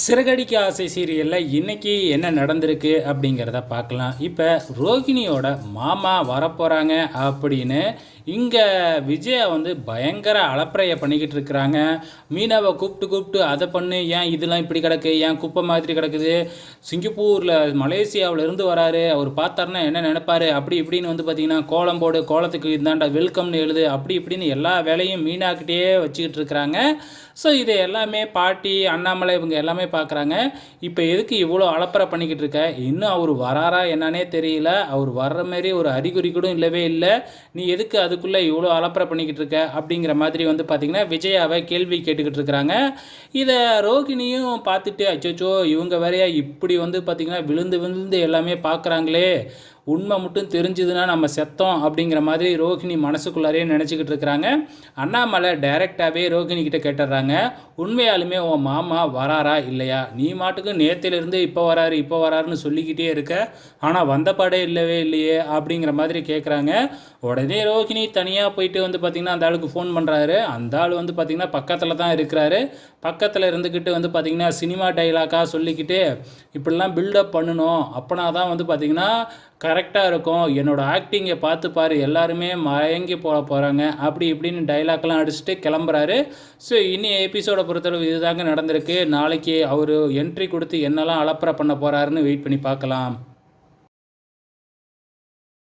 சிறகடிக்க ஆசை சீரியலில் இன்னைக்கு என்ன நடந்திருக்கு அப்படிங்கிறத பார்க்கலாம். இப்போ ரோகிணியோட மாமா வரப்போகிறாங்க அப்படின்னு இங்கே விஜயா வந்து பயங்கர அலப்பறையை பண்ணிக்கிட்டு இருக்கிறாங்க. மீனாவை கூப்பிட்டு கூப்பிட்டு அதை பண்ணு, ஏன் இதெல்லாம் இப்படி கிடக்கு, ஏன் குப்பை மாதிரி கிடக்குது, சிங்கப்பூரில் மலேசியாவில் இருந்து வராரு, அவர் பார்த்தாருன்னா என்ன நினைப்பாரு, அப்படி இப்படின்னு வந்து பார்த்தீங்கன்னா கோலம் போடு, கோலத்துக்கு இந்தாண்டா வெல்கம்னு எழுது, அப்படி இப்படின்னு எல்லா வேலையும் மீனாக்கிட்டே வச்சுக்கிட்டு இருக்கிறாங்க. ஸோ இதை எல்லாமே பாட்டி அண்ணாமலை இவங்க எல்லாமே பார்க்குறாங்க. இப்போ எதுக்கு இவ்வளோ அலப்பறை பண்ணிக்கிட்டு இருக்க, இன்னும் அவர் வராரா என்னன்னே தெரியல, அவர் வர்ற மாதிரி ஒரு அறிகுறி கூட இல்லவே இல்லை, நீ எதுக்கு அதுக்குள்ளே இவ்வளோ அலப்பறை பண்ணிக்கிட்டு இருக்க அப்படிங்கிற மாதிரி வந்து பார்த்திங்கன்னா விஜயாவை கேள்வி கேட்டுக்கிட்டு இருக்கிறாங்க. இதை ரோகிணியும் பார்த்துட்டு அச்சோச்சோ இவங்க வேறையா இப்படி வந்து பார்த்திங்கன்னா விழுந்து விழுந்து எல்லாமே பார்க்குறாங்களே, உண்மை மட்டும் தெரிஞ்சுதுன்னா நம்ம செத்தோம் அப்படிங்கிற மாதிரி ரோகிணி மனசுக்குள்ளாரே நினச்சிக்கிட்டு இருக்கிறாங்க. அண்ணாமலை டைரெக்டாகவே ரோகிணி கிட்ட கேட்டுடுறாங்க, உண்மையாலுமே உன் மாமா வராரா இல்லையா, நீ மாட்டுக்கு நேத்திலிருந்து இப்போ வராரு இப்போ வராருன்னு சொல்லிக்கிட்டே இருக்க, ஆனால் வந்த பாடே இல்லவே இல்லையே அப்படிங்கிற மாதிரி கேட்குறாங்க. உடனே ரோகிணி தனியாக போயிட்டு வந்து பார்த்திங்கன்னா அந்த ஆளுக்கு ஃபோன் பண்ணுறாரு. அந்த ஆள் வந்து பார்த்திங்கன்னா பக்கத்தில் தான் இருக்கிறாரு. பக்கத்தில் இருந்துக்கிட்டு வந்து பார்த்திங்கன்னா சினிமா டைலாக்காக சொல்லிக்கிட்டு இப்படிலாம் பில்டப் பண்ணணும், அப்போனா தான் வந்து பார்த்திங்கன்னா கரெக்டாக இருக்கும், என்னோடய ஆக்டிங்கை பார்த்து பாரு எல்லாருமே மயங்கி போகிறாங்க, அப்படி இப்படின்னு டைலாக்லாம் அடிச்சுட்டு கிளம்புறாரு. ஸோ இனி எபிசோடை பொறுத்தளவு இதுதாங்க நடந்திருக்கு. நாளைக்கு அவர் என்ட்ரி கொடுத்து என்னெல்லாம் அலப்பறை பண்ண போகிறாருன்னு வெயிட் பண்ணி பார்க்கலாம்.